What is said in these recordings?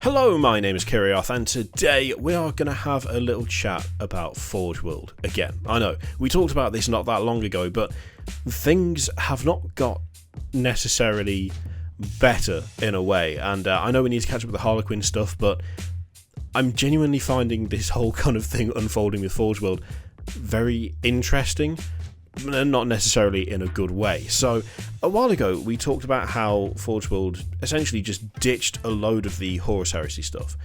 Hello, my name is Kirioth, and today we are going to have a little chat about Forge World again. I know, we talked about this not that long ago, but things have not got necessarily better in a way, and I know we need to catch up with the Harlequin stuff, but I'm genuinely finding this whole kind of thing unfolding with Forge World very interesting, not necessarily in a good way. So a while ago we talked about how Forge World essentially just ditched a load of the Horus Heresy stuff.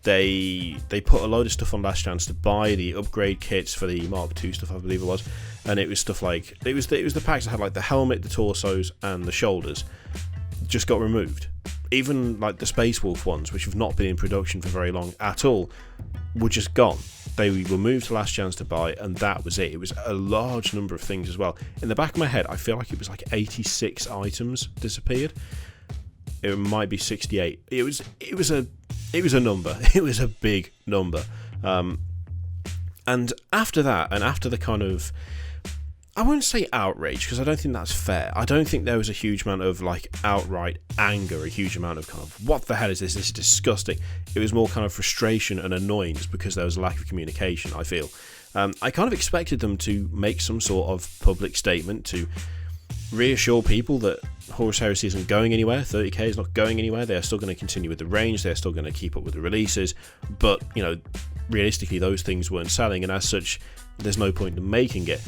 They put a load of stuff on Last Chance to buy, the upgrade kits for the Mark II stuff, I believe it was, and it was stuff like it was the packs that had like the helmet, the torsos, and the shoulders just got removed. Even like the Space Wolf ones, which have not been in production for very long at all, were just gone. They were moved to Last Chance to buy, and that was it. It was a large number of things as well. In the back of my head, I feel like it was like 86 items disappeared. It might be 68. It was a number. It was a big number. And after that, and after the kind of, I won't say outrage, because I don't think that's fair. I don't think there was a huge amount of like outright anger, a huge amount of kind of, what the hell is this? This is disgusting. It was more kind of frustration and annoyance because there was a lack of communication, I feel. I kind of expected them to make some sort of public statement to reassure people that Horus Heresy isn't going anywhere, 30k is not going anywhere, they're still going to continue with the range, they're still going to keep up with the releases, but, you know, realistically those things weren't selling, and as such, there's no point in making it.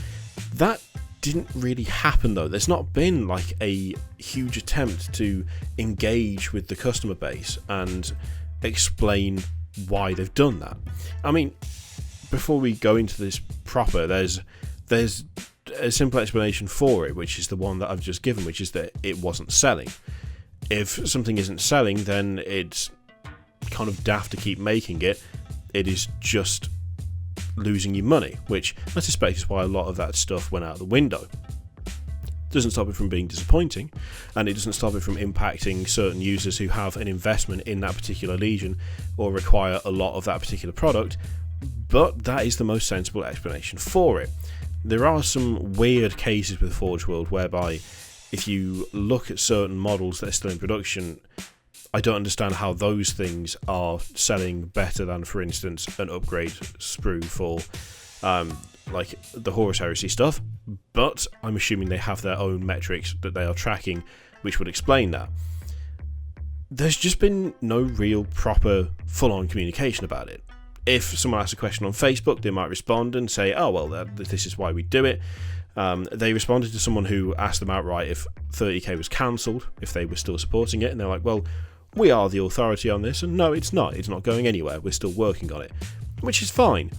That didn't really happen though. There's not been like a huge attempt to engage with the customer base and explain why they've done that. I mean, before we go into this proper, there's a simple explanation for it, which is the one that I've just given, which is that it wasn't selling. If something isn't selling, then it's kind of daft to keep making it. It is just losing you money, which I suspect is why a lot of that stuff went out the window. Doesn't stop it from being disappointing, and it doesn't stop it from impacting certain users who have an investment in that particular legion or require a lot of that particular product, but that is the most sensible explanation for it. There are some weird cases with Forge World whereby if you look at certain models that are still in production, I don't understand how those things are selling better than, for instance, an upgrade sprue for like the Horus Heresy stuff, but I'm assuming they have their own metrics that they are tracking which would explain that. There's just been no real proper full-on communication about it. If someone asks a question on Facebook, they might respond and say, oh well, this is why we do it. They responded to someone who asked them outright if 30k was cancelled, if they were still supporting it, and they're like, well, we are the authority on this, and no, it's not going anywhere, we're still working on it, which is fine,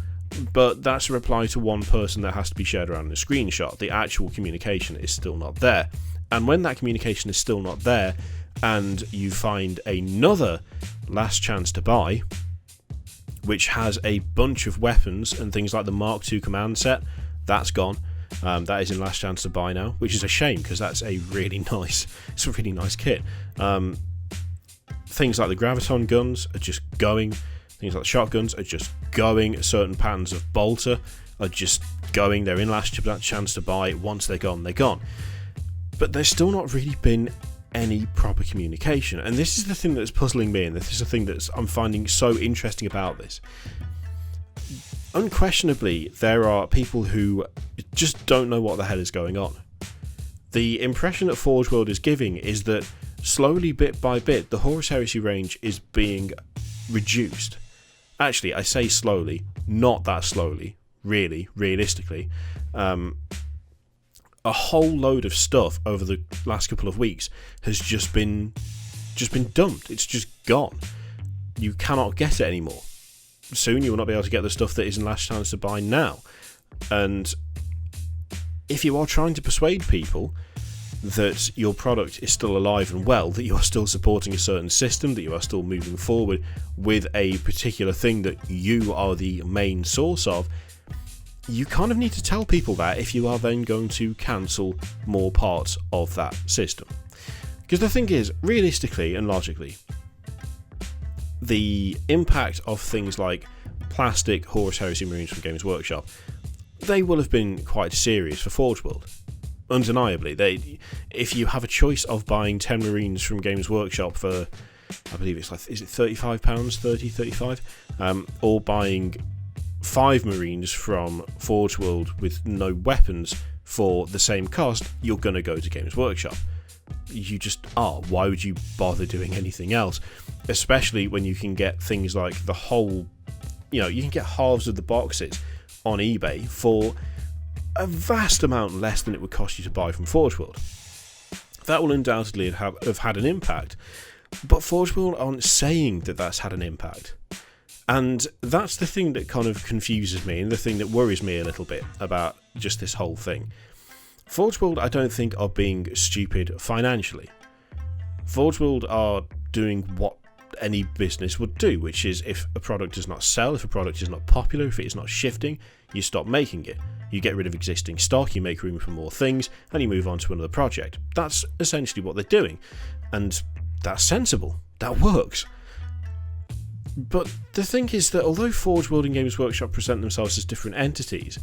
but that's a reply to one person that has to be shared around in a screenshot. The actual communication is still not there, and when that communication is still not there, and you find another Last Chance to buy, which has a bunch of weapons and things like the Mark II command set, that's gone. That is in Last Chance to buy now, which is a shame because that's a really nice kit. Things like the graviton guns are just going. Things like the shotguns are just going. Certain patterns of bolter are just going. They're in Last Chance to buy. Once they're gone, they're gone. But there's still not really been any proper communication. And this is the thing that's puzzling me, and this is the thing that I'm finding so interesting about this. Unquestionably, there are people who just don't know what the hell is going on. The impression that Forge World is giving is that slowly, bit by bit, the Horus Heresy range is being reduced. Actually, I say slowly, not that slowly, really, realistically. A whole load of stuff over the last couple of weeks has just been dumped. It's just gone. You cannot get it anymore. Soon you will not be able to get the stuff that is in Last Chance to buy now. And if you are trying to persuade people that your product is still alive and well, that you are still supporting a certain system, that you are still moving forward with a particular thing that you are the main source of, you kind of need to tell people that if you are then going to cancel more parts of that system. Because the thing is, realistically and logically, the impact of things like plastic Horus Heresy Marines from Games Workshop, they will have been quite serious for Forge World. Undeniably, if you have a choice of buying 10 Marines from Games Workshop for I believe it's like, is it £35, 30, 35, or buying 5 Marines from Forge World with no weapons for the same cost, you're going to go to Games Workshop. You just are. Why would you bother doing anything else? Especially when you can get things like the whole, you can get halves of the boxes on eBay for a vast amount less than it would cost you to buy from Forge World. That will undoubtedly have had an impact, but Forge World aren't saying that that's had an impact. And that's the thing that kind of confuses me, and the thing that worries me a little bit about just this whole thing. Forge World, I don't think, are being stupid financially. Forge World are doing what any business would do, which is if a product does not sell, if a product is not popular, if it is not shifting, you stop making it. You get rid of existing stock, you make room for more things, and you move on to another project. That's essentially what they're doing. And that's sensible. That works. But the thing is that although Forge World and Games Workshop present themselves as different entities,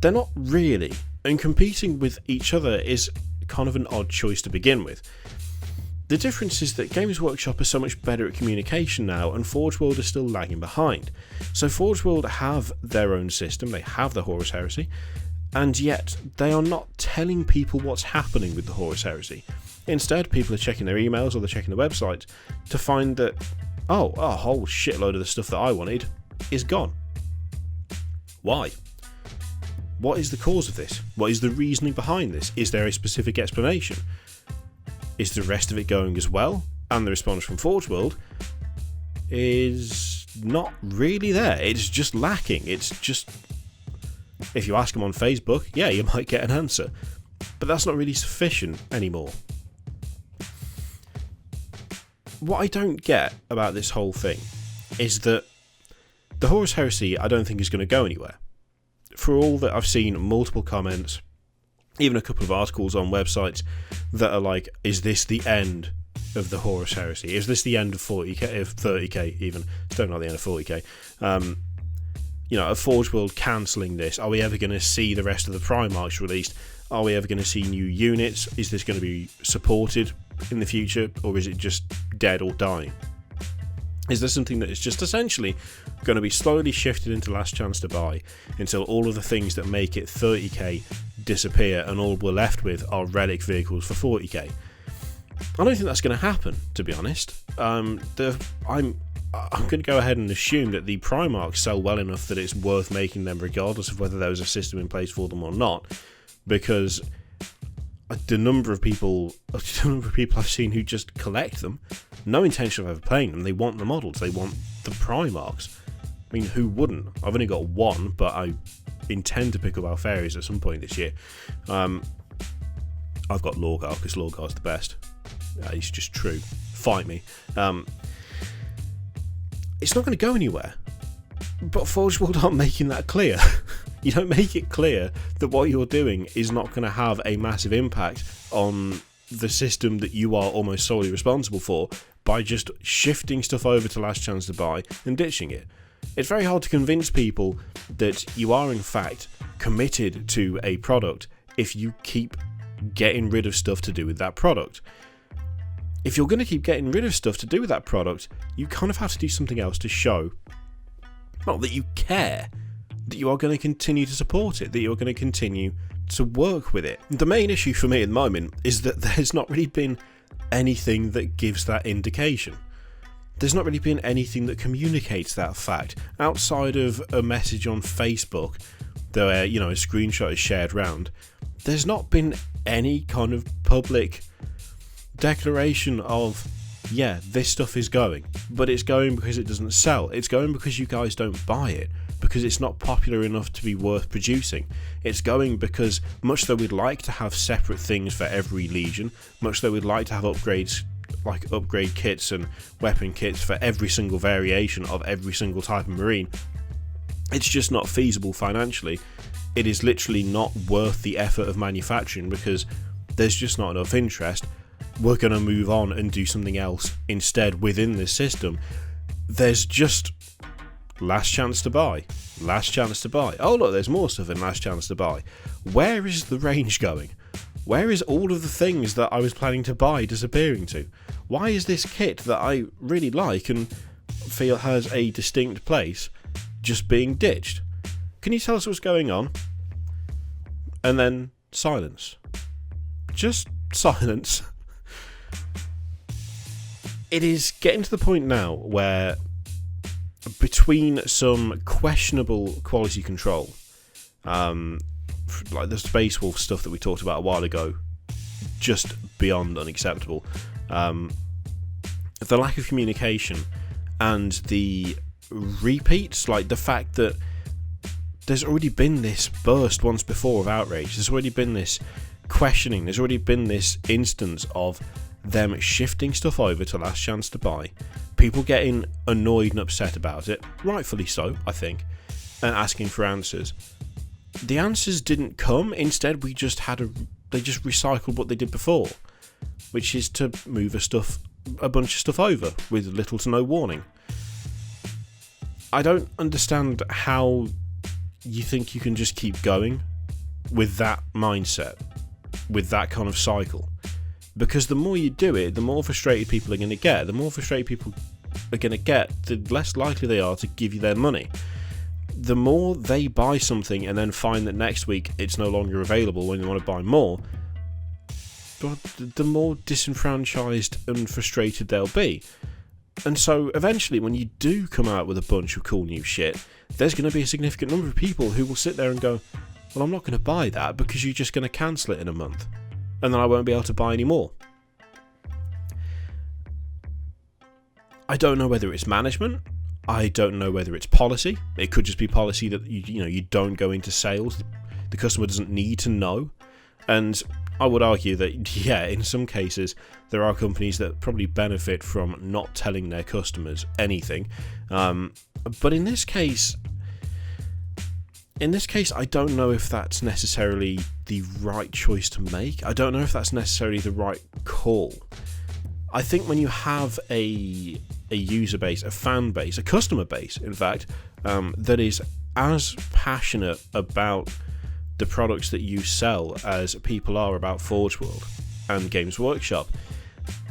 they're not really. And competing with each other is kind of an odd choice to begin with. The difference is that Games Workshop are so much better at communication now, and Forge World are still lagging behind. So Forge World have their own system, they have the Horus Heresy, and yet they are not telling people what's happening with the Horus Heresy. Instead, people are checking their emails or they're checking the website to find that, a whole shitload of the stuff that I wanted is gone. Why? What is the cause of this? What is the reasoning behind this? Is there a specific explanation? Is the rest of it going as well? And the response from Forge World is not really there. It's just lacking. It's just, if you ask them on Facebook, yeah, you might get an answer. But that's not really sufficient anymore. What I don't get about this whole thing is that the Horus Heresy, I don't think, is going to go anywhere. For all that I've seen multiple comments, even a couple of articles on websites that are like, is this the end of the Horus Heresy? Is this the end of 40k, of 30k even? It's definitely not the end of 40k. A Forge World cancelling this. Are we ever going to see the rest of the Primarchs released? Are we ever going to see new units? Is this going to be supported in the future, or is it just dead or dying? Is there something that is just essentially going to be slowly shifted into Last Chance to Buy until all of the things that make it 30k disappear and all we're left with are relic vehicles for 40k? I don't think that's going to happen, to be honest. I'm going to go ahead and assume that the Primarchs sell well enough that it's worth making them regardless of whether there was a system in place for them or not, because the number of people I've seen who just collect them, no intention of ever playing them. They want the models, they want the Primarchs. I mean, who wouldn't? I've only got one, but I intend to pick up Alpharius at some point this year. I've got Lorgar, because Lorgar's the best. He's just true. Fight me. It's not going to go anywhere. But Forge World aren't making that clear. You don't make it clear that what you're doing is not going to have a massive impact on the system that you are almost solely responsible for by just shifting stuff over to Last Chance to Buy and ditching it. It's very hard to convince people that you are in fact committed to a product if you keep getting rid of stuff to do with that product. If you're going to keep getting rid of stuff to do with that product, you kind of have to do something else to show, not that you care, that you are going to continue to support it, that you're going to continue to work with it. The main issue for me at the moment is that there's not really been anything that gives that indication. There's not really been anything that communicates that fact, outside of a message on Facebook, where, a screenshot is shared around. There's not been any kind of public declaration of, yeah, this stuff is going, but it's going because it doesn't sell. It's going because you guys don't buy it, because it's not popular enough to be worth producing. It's going because, much though we'd like to have separate things for every legion, much though we'd like to have upgrades, like upgrade kits and weapon kits for every single variation of every single type of marine, it's just not feasible financially. It is literally not worth the effort of manufacturing because there's just not enough interest. We're going to move on and do something else instead within this system. There's just Last Chance to Buy. Last Chance to Buy. Oh look, there's more stuff in Last Chance to Buy. Where is the range going? Where is all of the things that I was planning to buy disappearing to? Why is this kit that I really like and feel has a distinct place just being ditched? Can you tell us what's going on? And then silence. Just silence. It is getting to the point now where, between some questionable quality control, like the Space Wolf stuff that we talked about a while ago, just beyond unacceptable, the lack of communication and the repeats, like the fact that there's already been this burst once before of outrage, there's already been this questioning, there's already been this instance of them shifting stuff over to Last Chance to Buy, people getting annoyed and upset about it, rightfully so, I think, and asking for answers. The answers didn't come. Instead, they just recycled what they did before, which is to move a bunch of stuff over with little to no warning. I don't understand how you think you can just keep going with that mindset, with that kind of cycle. Because the more you do it, the more frustrated people are going to get. The more frustrated people are going to get, the less likely they are to give you their money. The more they buy something and then find that next week it's no longer available when they want to buy more, the more disenfranchised and frustrated they'll be. And so eventually, when you do come out with a bunch of cool new shit, there's going to be a significant number of people who will sit there and go, well, I'm not going to buy that because you're just going to cancel it in a month. And then I won't be able to buy any more. I don't know whether it's management. I don't know whether it's policy. It could just be policy that you don't go into sales. The customer doesn't need to know. And I would argue that, yeah, in some cases, there are companies that probably benefit from not telling their customers anything. But in this case, I don't know if that's necessarily the right choice to make. I don't know if that's necessarily the right call. I think when you have a user base, a fan base, a customer base, in fact, that is as passionate about the products that you sell as people are about Forge World and Games Workshop,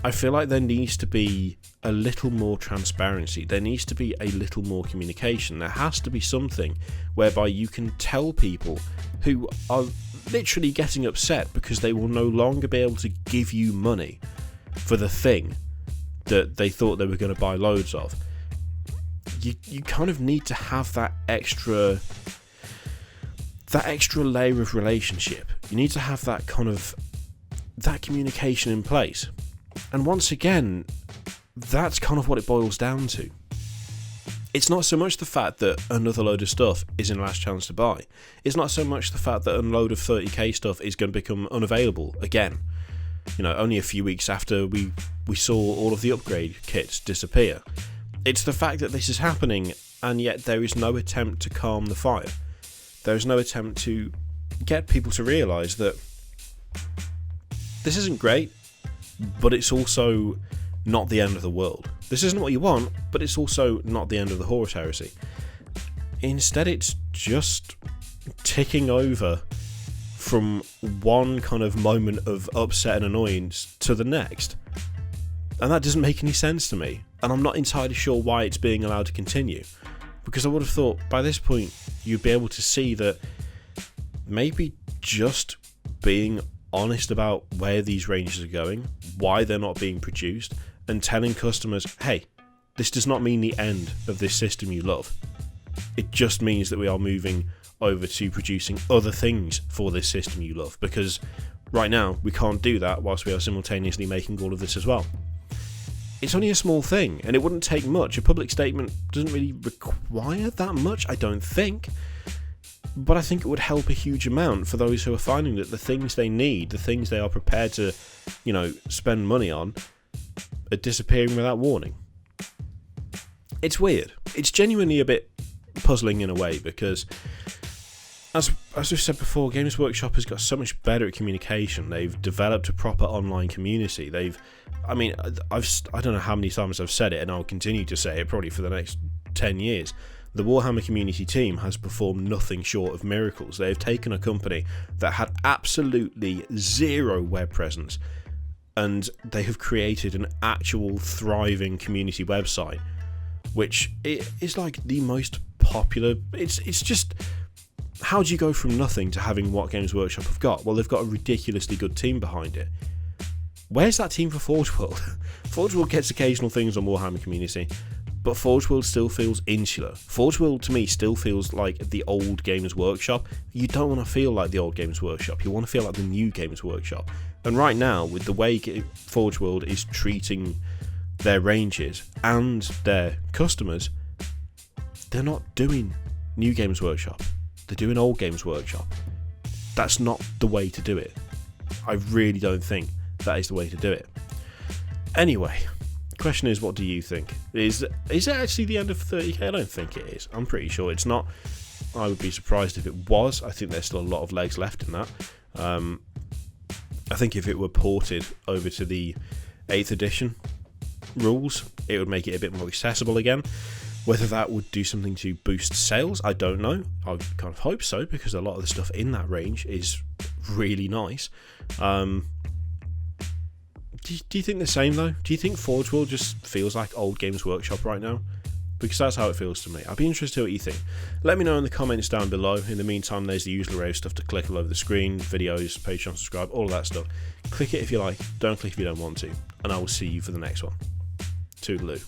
I feel like there needs to be a little more transparency. There needs to be a little more communication. There has to be something whereby you can tell people who are literally getting upset because they will no longer be able to give you money for the thing that they thought they were going to buy loads of. You kind of need to have that extra layer of relationship. You need to have that communication in place. And once again, that's kind of what it boils down to. It's not so much the fact that another load of stuff is in Last Chance to Buy. It's not so much the fact that a load of 30k stuff is going to become unavailable again. Only a few weeks after we saw all of the upgrade kits disappear. It's the fact that this is happening, and yet there is no attempt to calm the fire. There is no attempt to get people to realise that this isn't great, but it's also not the end of the world. This isn't what you want, but it's also not the end of the Horus Heresy. Instead, it's just ticking over from one kind of moment of upset and annoyance to the next. And that doesn't make any sense to me. And I'm not entirely sure why it's being allowed to continue. Because I would have thought by this point you'd be able to see that maybe just being honest about where these ranges are going, why they're not being produced, and telling customers, hey, this does not mean the end of this system you love. It just means that we are moving over to producing other things for this system you love, because right now we can't do that whilst we are simultaneously making all of this as well. It's only a small thing, and it wouldn't take much. A public statement doesn't really require that much, I don't think. But I think it would help a huge amount for those who are finding that the things they need, the things they are prepared to, spend money on, are disappearing without warning. It's weird. It's genuinely a bit puzzling in a way, because as we've said before, Games Workshop has got so much better at communication. They've developed a proper online community. I don't know how many times I've said it, and I'll continue to say it probably for the next 10 years, the Warhammer community team has performed nothing short of miracles. They have taken a company that had absolutely zero web presence, and they have created an actual thriving community website, which is like the most popular. It's just, how do you go from nothing to having what Games Workshop have got? Well, they've got a ridiculously good team behind it. Where's that team for Forge World? Forge World gets occasional things on Warhammer community, but Forge World still feels insular. Forge World to me still feels like the old Games Workshop. You don't want to feel like the old Games Workshop. You want to feel like the new Games Workshop. And right now, with the way Forge World is treating their ranges and their customers, they're not doing new Games Workshop. They're doing old Games Workshop. That's not the way to do it. I really don't think that is the way to do it. Anyway, the question is, what do you think? Is it actually the end of 30k? I don't think it is. I'm pretty sure it's not. I would be surprised if it was. I think there's still a lot of legs left in that. I think if it were ported over to the 8th edition rules, it would make it a bit more accessible again. Whether that would do something to boost sales, I don't know. I kind of hope so, because a lot of the stuff in that range is really nice. Do you think the same though? Do you think Forge World just feels like old Games Workshop right now? Because that's how it feels to me. I'd be interested to know what you think. Let me know in the comments down below. In the meantime, there's the usual array of stuff to click all over the screen, videos, Patreon, subscribe, all of that stuff. Click it if you like, don't click if you don't want to, and I will see you for the next one. Toodaloo.